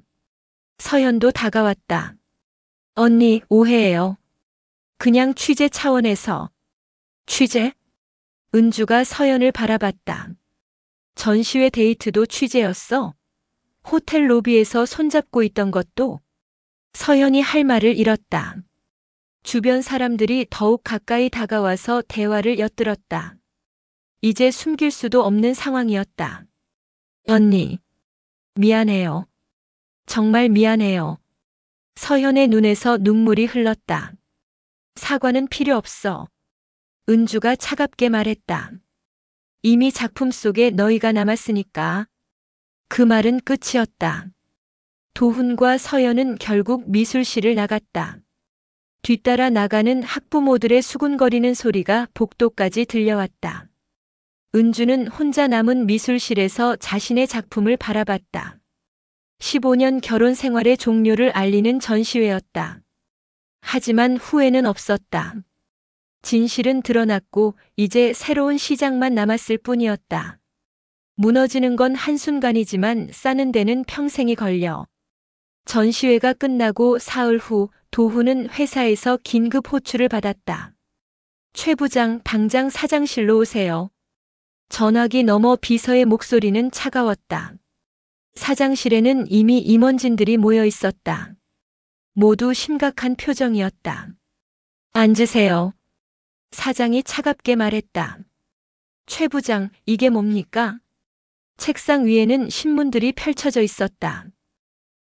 서연도 다가왔다. 언니, 오해해요. 그냥 취재 차원에서. 취재? 은주가 서연을 바라봤다. 전시회 데이트도 취재였어? 호텔 로비에서 손잡고 있던 것도? 서연이 할 말을 잃었다. 주변 사람들이 더욱 가까이 다가와서 대화를 엿들었다. 이제 숨길 수도 없는 상황이었다. 언니, 미안해요. 정말 미안해요. 서현의 눈에서 눈물이 흘렀다. 사과는 필요 없어. 은주가 차갑게 말했다. 이미 작품 속에 너희가 남았으니까. 그 말은 끝이었다. 도훈과 서연은 결국 미술실을 나갔다. 뒤따라 나가는 학부모들의 수군거리는 소리가 복도까지 들려왔다. 은주는 혼자 남은 미술실에서 자신의 작품을 바라봤다. 15년 결혼 생활의 종료를 알리는 전시회였다. 하지만 후회는 없었다. 진실은 드러났고 이제 새로운 시작만 남았을 뿐이었다. 무너지는 건 한순간이지만 쌓는 데는 평생이 걸려. 전시회가 끝나고 사흘 후 도훈은 회사에서 긴급 호출을 받았다. 최 부장, 당장 사장실로 오세요. 전화기 너머 비서의 목소리는 차가웠다. 사장실에는 이미 임원진들이 모여 있었다. 모두 심각한 표정이었다. 앉으세요. 사장이 차갑게 말했다. 최 부장, 이게 뭡니까? 책상 위에는 신문들이 펼쳐져 있었다.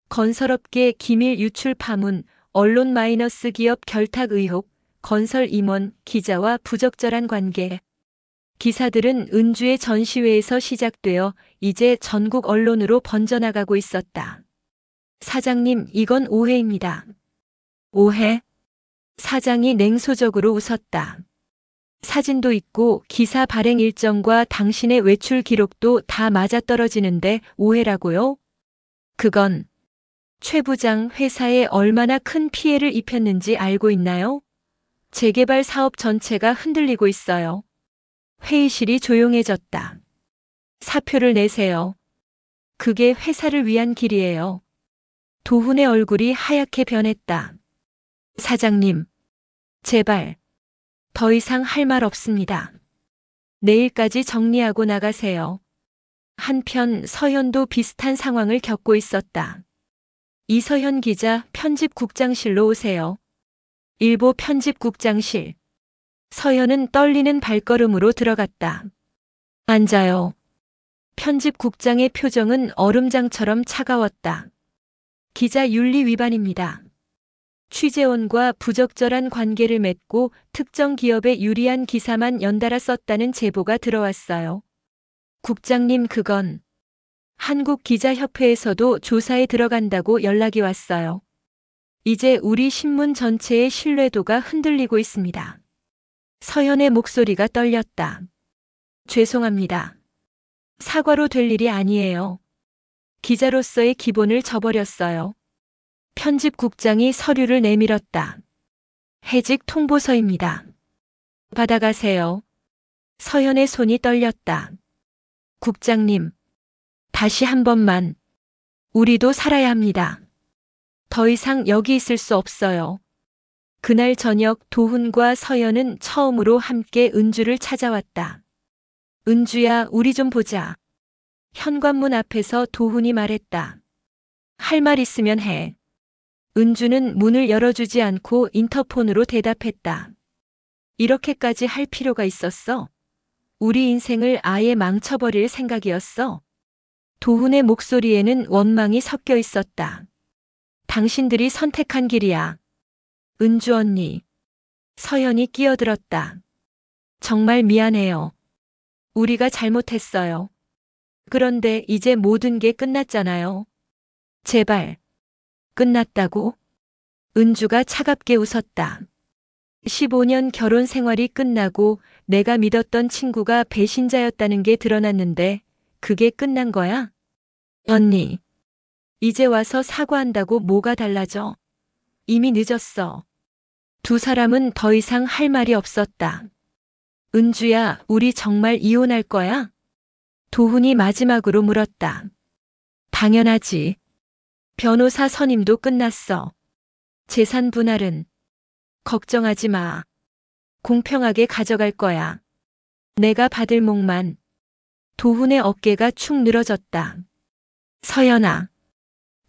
건설업계 기밀 유출 파문, 언론 마이너스 기업 결탁 의혹, 건설 임원, 기자와 부적절한 관계. 기사들은 은주의 전시회에서 시작되어 이제 전국 언론으로 번져나가고 있었다. 사장님, 이건 오해입니다. 오해? 사장이 냉소적으로 웃었다. 사진도 있고 기사 발행 일정과 당신의 외출 기록도 다 맞아떨어지는데 오해라고요? 그건 최 부장 회사에 얼마나 큰 피해를 입혔는지 알고 있나요? 재개발 사업 전체가 흔들리고 있어요. 회의실이 조용해졌다. 사표를 내세요. 그게 회사를 위한 길이에요. 도훈의 얼굴이 하얗게 변했다. 사장님, 제발, 더 이상 할 말 없습니다. 내일까지 정리하고 나가세요. 한편 서현도 비슷한 상황을 겪고 있었다. 이서현 기자, 편집국장실로 오세요. 일보 편집국장실. 서현은 떨리는 발걸음으로 들어갔다. 앉아요. 편집국장의 표정은 얼음장처럼 차가웠다. 기자 윤리 위반입니다. 취재원과 부적절한 관계를 맺고 특정 기업에 유리한 기사만 연달아 썼다는 제보가 들어왔어요. 국장님, 그건 한국기자협회에서도 조사에 들어간다고 연락이 왔어요. 이제 우리 신문 전체의 신뢰도가 흔들리고 있습니다. 서연의 목소리가 떨렸다. 죄송합니다. 사과로 될 일이 아니에요. 기자로서의 기본을 저버렸어요. 편집국장이 서류를 내밀었다. 해직 통보서입니다. 받아가세요. 서연의 손이 떨렸다. 국장님, 다시 한 번만. 우리도 살아야 합니다. 더 이상 여기 있을 수 없어요. 그날 저녁 도훈과 서연은 처음으로 함께 은주를 찾아왔다. 은주야, 우리 좀 보자. 현관문 앞에서 도훈이 말했다. 할 말 있으면 해. 은주는 문을 열어주지 않고 인터폰으로 대답했다. 이렇게까지 할 필요가 있었어? 우리 인생을 아예 망쳐버릴 생각이었어? 도훈의 목소리에는 원망이 섞여 있었다. 당신들이 선택한 길이야. 은주 언니. 서연이 끼어들었다. 정말 미안해요. 우리가 잘못했어요. 그런데 이제 모든 게 끝났잖아요. 제발. 끝났다고? 은주가 차갑게 웃었다. 15년 결혼 생활이 끝나고 내가 믿었던 친구가 배신자였다는 게 드러났는데 그게 끝난 거야? 언니. 이제 와서 사과한다고 뭐가 달라져? 이미 늦었어. 두 사람은 더 이상 할 말이 없었다. 은주야, 우리 정말 이혼할 거야? 도훈이 마지막으로 물었다. 당연하지. 변호사 선임도 끝났어. 재산 분할은? 걱정하지 마. 공평하게 가져갈 거야. 내가 받을 몫만. 도훈의 어깨가 축 늘어졌다. 서연아.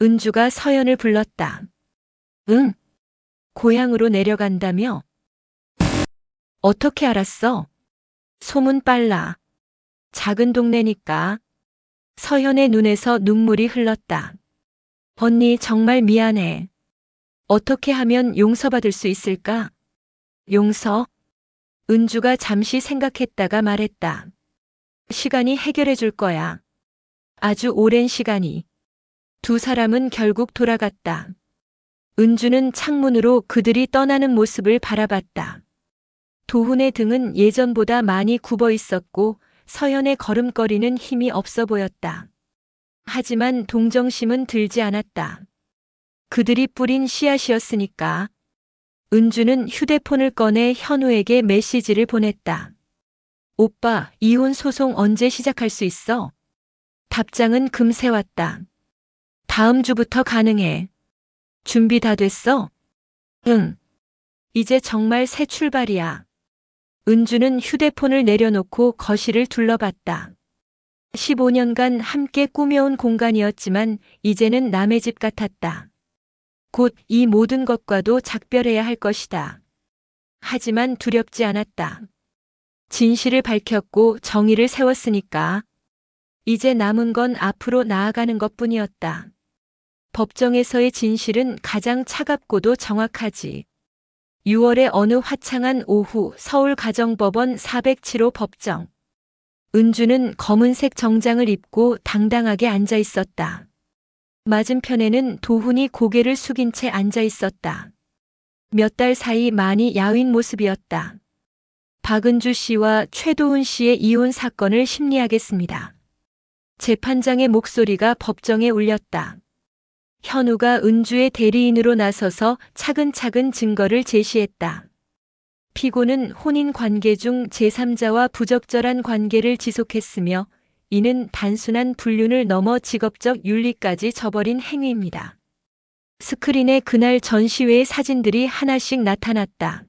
은주가 서연을 불렀다. 응. 고향으로 내려간다며? 어떻게 알았어? 소문 빨라. 작은 동네니까. 서연의 눈에서 눈물이 흘렀다. 언니, 정말 미안해. 어떻게 하면 용서받을 수 있을까? 용서? 은주가 잠시 생각했다가 말했다. 시간이 해결해 줄 거야. 아주 오랜 시간이. 두 사람은 결국 돌아갔다. 은주는 창문으로 그들이 떠나는 모습을 바라봤다. 도훈의 등은 예전보다 많이 굽어 있었고 서연의 걸음걸이는 힘이 없어 보였다. 하지만 동정심은 들지 않았다. 그들이 뿌린 씨앗이었으니까. 은주는 휴대폰을 꺼내 현우에게 메시지를 보냈다. 오빠, 이혼 소송 언제 시작할 수 있어? 답장은 금세 왔다. 다음 주부터 가능해. 준비 다 됐어? 응. 이제 정말 새 출발이야. 은주는 휴대폰을 내려놓고 거실을 둘러봤다. 15년간 함께 꾸며온 공간이었지만 이제는 남의 집 같았다. 곧 이 모든 것과도 작별해야 할 것이다. 하지만 두렵지 않았다. 진실을 밝혔고 정의를 세웠으니까. 이제 남은 건 앞으로 나아가는 것뿐이었다. 법정에서의 진실은 가장 차갑고도 정확하지. 6월의 어느 화창한 오후 서울가정법원 407호 법정. 은주는 검은색 정장을 입고 당당하게 앉아 있었다. 맞은편에는 도훈이 고개를 숙인 채 앉아 있었다. 몇 달 사이 많이 야윈 모습이었다. 박은주 씨와 최도훈 씨의 이혼 사건을 심리하겠습니다. 재판장의 목소리가 법정에 울렸다. 현우가 은주의 대리인으로 나서서 차근차근 증거를 제시했다. 피고는 혼인 관계 중 제3자와 부적절한 관계를 지속했으며 이는 단순한 불륜을 넘어 직업적 윤리까지 저버린 행위입니다. 스크린에 그날 전시회의 사진들이 하나씩 나타났다.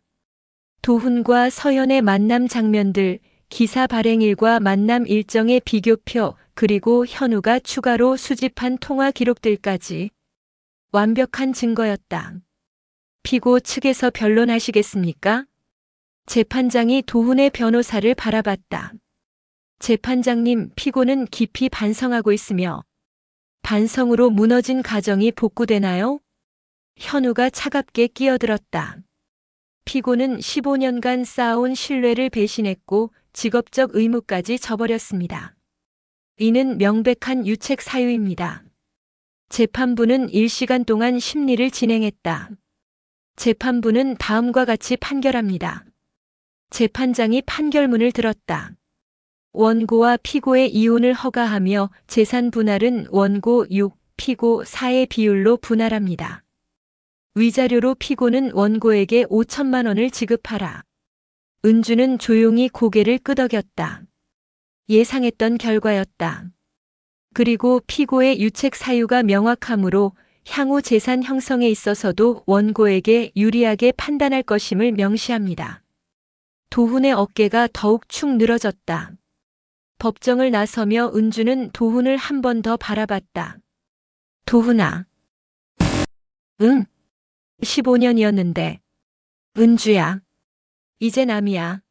도훈과 서연의 만남 장면들, 기사 발행일과 만남 일정의 비교표, 그리고 현우가 추가로 수집한 통화 기록들까지. 완벽한 증거였다. 피고 측에서 변론하시겠습니까? 재판장이 도훈의 변호사를 바라봤다. 재판장님, 피고는 깊이 반성하고 있으며 반성으로 무너진 가정이 복구되나요? 현우가 차갑게 끼어들었다. 피고는 15년간 쌓아온 신뢰를 배신했고 직업적 의무까지 저버렸습니다. 이는 명백한 유책 사유입니다. 재판부는 1시간 동안 심리를 진행했다. 재판부는 다음과 같이 판결합니다. 재판장이 판결문을 들었다. 원고와 피고의 이혼을 허가하며 재산 분할은 원고 6, 피고 4의 비율로 분할합니다. 위자료로 피고는 원고에게 5천만 원을 지급하라. 은주는 조용히 고개를 끄덕였다. 예상했던 결과였다. 그리고 피고의 유책 사유가 명확하므로 향후 재산 형성에 있어서도 원고에게 유리하게 판단할 것임을 명시합니다. 도훈의 어깨가 더욱 축 늘어졌다. 법정을 나서며 은주는 도훈을 한 번 더 바라봤다. 도훈아. 응. 15년이었는데. 은주야. 이제 남이야.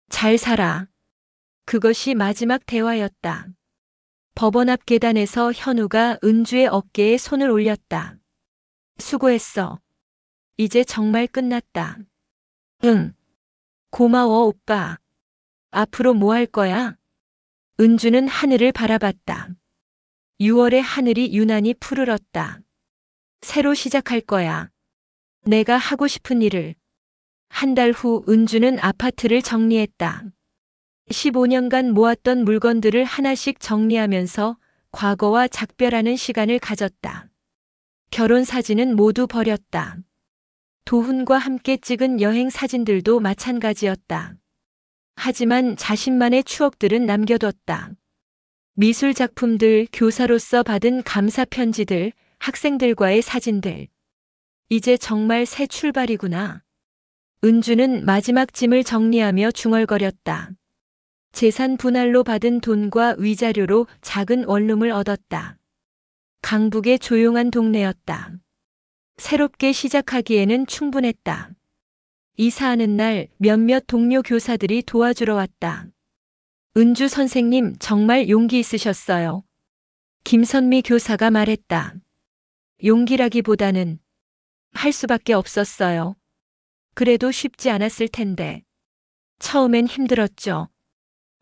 잘 살아. 그것이 마지막 대화였다. 법원 앞 계단에서 현우가 은주의 어깨에 손을 올렸다. 수고했어. 이제 정말 끝났다. 응. 고마워, 오빠. 앞으로 뭐 할 거야? 은주는 하늘을 바라봤다. 6월의 하늘이 유난히 푸르렀다. 새로 시작할 거야. 내가 하고 싶은 일을. 한 달 후 은주는 아파트를 정리했다. 15년간 모았던 물건들을 하나씩 정리하면서 과거와 작별하는 시간을 가졌다. 결혼 사진은 모두 버렸다. 도훈과 함께 찍은 여행 사진들도 마찬가지였다. 하지만 자신만의 추억들은 남겨뒀다. 미술 작품들, 교사로서 받은 감사 편지들, 학생들과의 사진들. 이제 정말 새 출발이구나. 은주는 마지막 짐을 정리하며 중얼거렸다. 재산 분할로 받은 돈과 위자료로 작은 원룸을 얻었다. 강북의 조용한 동네였다. 새롭게 시작하기에는 충분했다. 이사하는 날 몇몇 동료 교사들이 도와주러 왔다. 은주 선생님 정말 용기 있으셨어요. 김선미 교사가 말했다. 용기라기보다는 할 수밖에 없었어요. 그래도 쉽지 않았을 텐데. 처음엔 힘들었죠.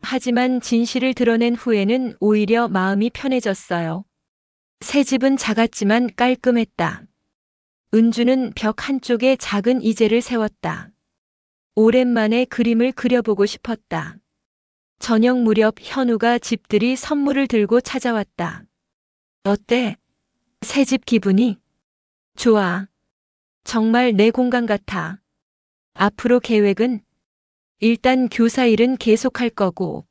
하지만 진실을 드러낸 후에는 오히려 마음이 편해졌어요. 새 집은 작았지만 깔끔했다. 은주는 벽 한쪽에 작은 이젤을 세웠다. 오랜만에 그림을 그려보고 싶었다. 저녁 무렵 현우가 집들이 선물을 들고 찾아왔다. 어때? 새 집 기분이? 좋아. 정말 내 공간 같아. 앞으로 계획은? 일단 교사 일은 계속할 거고.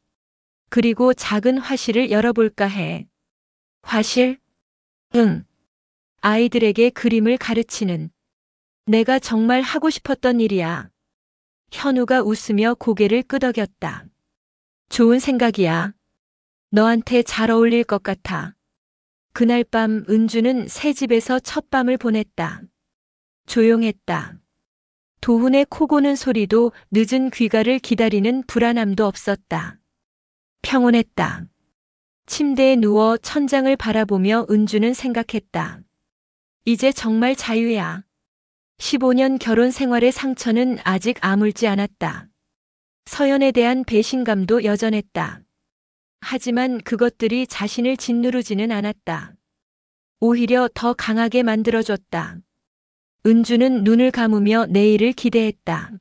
그리고 작은 화실을 열어볼까 해. 화실? 응. 아이들에게 그림을 가르치는. 내가 정말 하고 싶었던 일이야. 현우가 웃으며 고개를 끄덕였다. 좋은 생각이야. 너한테 잘 어울릴 것 같아. 그날 밤 은주는 새 집에서 첫 밤을 보냈다. 조용했다. 도훈의 코 고는 소리도 늦은 귀가를 기다리는 불안함도 없었다. 평온했다. 침대에 누워 천장을 바라보며 은주는 생각했다. 이제 정말 자유야. 15년 결혼 생활의 상처는 아직 아물지 않았다. 서연에 대한 배신감도 여전했다. 하지만 그것들이 자신을 짓누르지는 않았다. 오히려 더 강하게 만들어줬다. 은주는 눈을 감으며 내일을 기대했다.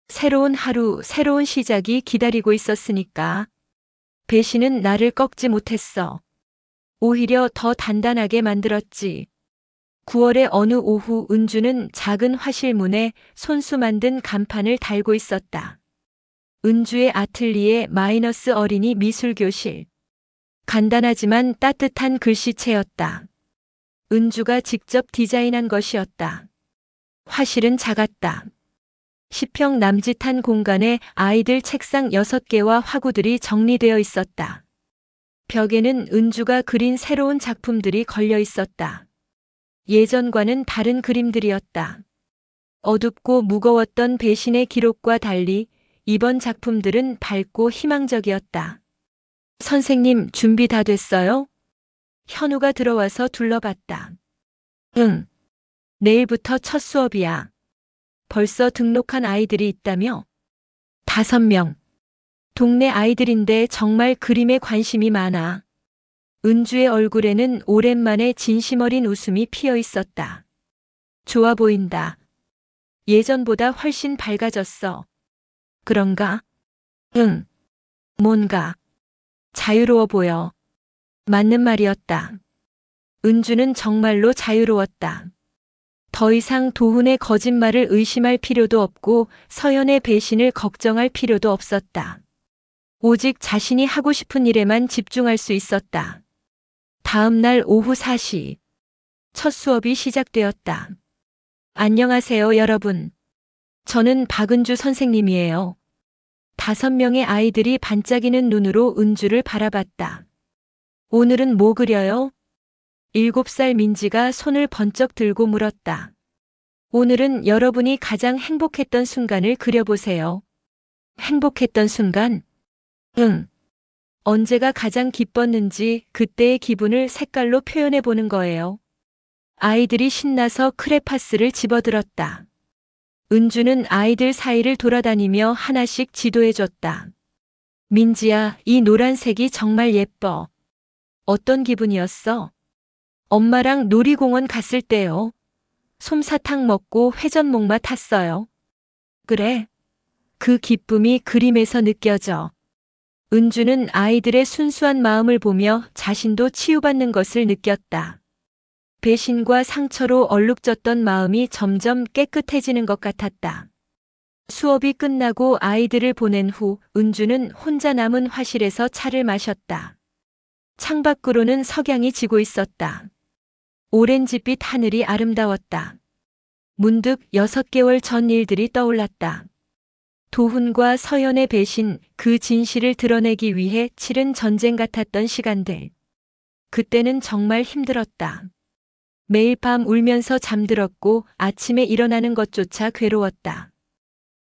새로운 하루, 새로운 시작이 기다리고 있었으니까. 배신은 나를 꺾지 못했어. 오히려 더 단단하게 만들었지. 9월의 어느 오후 은주는 작은 화실문에 손수 만든 간판을 달고 있었다. 은주의 아틀리에 마이너스 어린이 미술교실. 간단하지만 따뜻한 글씨체였다. 은주가 직접 디자인한 것이었다. 화실은 작았다. 10평 남짓한 공간에 아이들 책상 6개와 화구들이 정리되어 있었다. 벽에는 은주가 그린 새로운 작품들이 걸려 있었다. 예전과는 다른 그림들이었다. 어둡고 무거웠던 배신의 기록과 달리 이번 작품들은 밝고 희망적이었다. 선생님, 준비 다 됐어요? 현우가 들어와서 둘러봤다. 응. 내일부터 첫 수업이야. 벌써 등록한 아이들이 있다며? 5명. 동네 아이들인데 정말 그림에 관심이 많아. 은주의 얼굴에는 오랜만에 진심 어린 웃음이 피어 있었다. 좋아 보인다. 예전보다 훨씬 밝아졌어. 그런가? 응. 뭔가 자유로워 보여. 맞는 말이었다. 은주는 정말로 자유로웠다. 더 이상 도훈의 거짓말을 의심할 필요도 없고 서연의 배신을 걱정할 필요도 없었다. 오직 자신이 하고 싶은 일에만 집중할 수 있었다. 다음 날 오후 4시. 첫 수업이 시작되었다. 안녕하세요, 여러분. 저는 박은주 선생님이에요. 5명의 아이들이 반짝이는 눈으로 은주를 바라봤다. 오늘은 뭐 그려요? 7살 민지가 손을 번쩍 들고 물었다. 오늘은 여러분이 가장 행복했던 순간을 그려보세요. 행복했던 순간? 응. 언제가 가장 기뻤는지 그때의 기분을 색깔로 표현해 보는 거예요. 아이들이 신나서 크레파스를 집어들었다. 은주는 아이들 사이를 돌아다니며 하나씩 지도해 줬다. 민지야, 이 노란색이 정말 예뻐. 어떤 기분이었어? 엄마랑 놀이공원 갔을 때요. 솜사탕 먹고 회전목마 탔어요. 그래. 그 기쁨이 그림에서 느껴져. 은주는 아이들의 순수한 마음을 보며 자신도 치유받는 것을 느꼈다. 배신과 상처로 얼룩졌던 마음이 점점 깨끗해지는 것 같았다. 수업이 끝나고 아이들을 보낸 후 은주는 혼자 남은 화실에서 차를 마셨다. 창밖으로는 석양이 지고 있었다. 오렌지빛 하늘이 아름다웠다. 문득 6개월 전 일들이 떠올랐다. 도훈과 서연의 배신, 그 진실을 드러내기 위해 치른 전쟁 같았던 시간들. 그때는 정말 힘들었다. 매일 밤 울면서 잠들었고 아침에 일어나는 것조차 괴로웠다.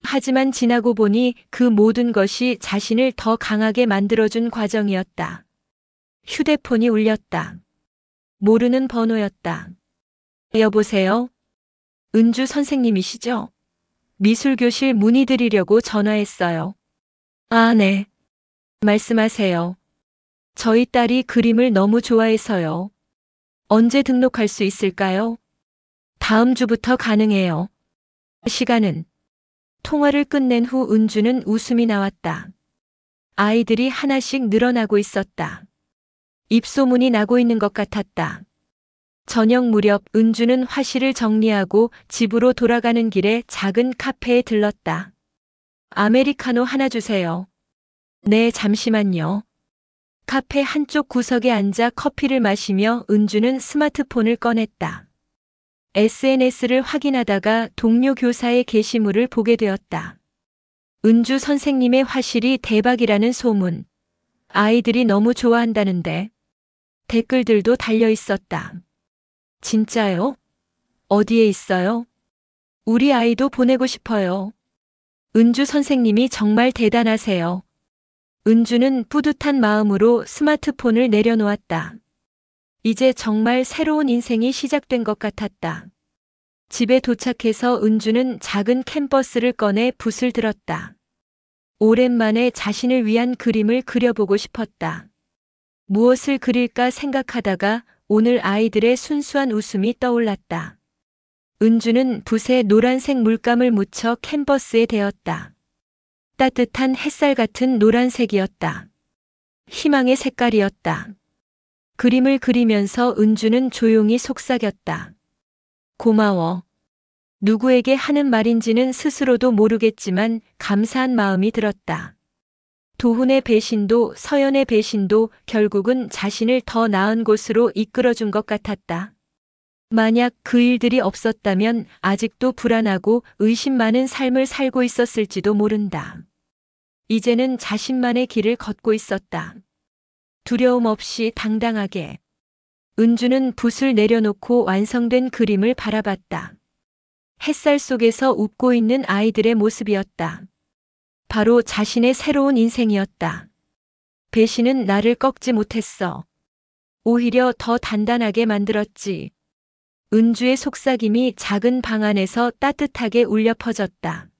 하지만 지나고 보니 그 모든 것이 자신을 더 강하게 만들어준 과정이었다. 휴대폰이 울렸다. 모르는 번호였다. 여보세요? 은주 선생님이시죠? 미술교실 문의드리려고 전화했어요. 아, 네. 말씀하세요. 저희 딸이 그림을 너무 좋아해서요. 언제 등록할 수 있을까요? 다음 주부터 가능해요. 시간은? 통화를 끝낸 후 은주는 웃음이 나왔다. 아이들이 하나씩 늘어나고 있었다. 입소문이 나고 있는 것 같았다. 저녁 무렵 은주는 화실을 정리하고 집으로 돌아가는 길에 작은 카페에 들렀다. 아메리카노 하나 주세요. 네, 잠시만요. 카페 한쪽 구석에 앉아 커피를 마시며 은주는 스마트폰을 꺼냈다. SNS를 확인하다가 동료 교사의 게시물을 보게 되었다. 은주 선생님의 화실이 대박이라는 소문. 아이들이 너무 좋아한다는데. 댓글들도 달려 있었다. 진짜요? 어디에 있어요? 우리 아이도 보내고 싶어요. 은주 선생님이 정말 대단하세요. 은주는 뿌듯한 마음으로 스마트폰을 내려놓았다. 이제 정말 새로운 인생이 시작된 것 같았다. 집에 도착해서 은주는 작은 캔버스를 꺼내 붓을 들었다. 오랜만에 자신을 위한 그림을 그려보고 싶었다. 무엇을 그릴까 생각하다가 오늘 아이들의 순수한 웃음이 떠올랐다. 은주는 붓에 노란색 물감을 묻혀 캔버스에 대었다. 따뜻한 햇살 같은 노란색이었다. 희망의 색깔이었다. 그림을 그리면서 은주는 조용히 속삭였다. 고마워. 누구에게 하는 말인지는 스스로도 모르겠지만 감사한 마음이 들었다. 도훈의 배신도 서연의 배신도 결국은 자신을 더 나은 곳으로 이끌어준 것 같았다. 만약 그 일들이 없었다면 아직도 불안하고 의심 많은 삶을 살고 있었을지도 모른다. 이제는 자신만의 길을 걷고 있었다. 두려움 없이 당당하게. 은주는 붓을 내려놓고 완성된 그림을 바라봤다. 햇살 속에서 웃고 있는 아이들의 모습이었다. 바로 자신의 새로운 인생이었다. 배신은 나를 꺾지 못했어. 오히려 더 단단하게 만들었지. 은주의 속삭임이 작은 방 안에서 따뜻하게 울려 퍼졌다.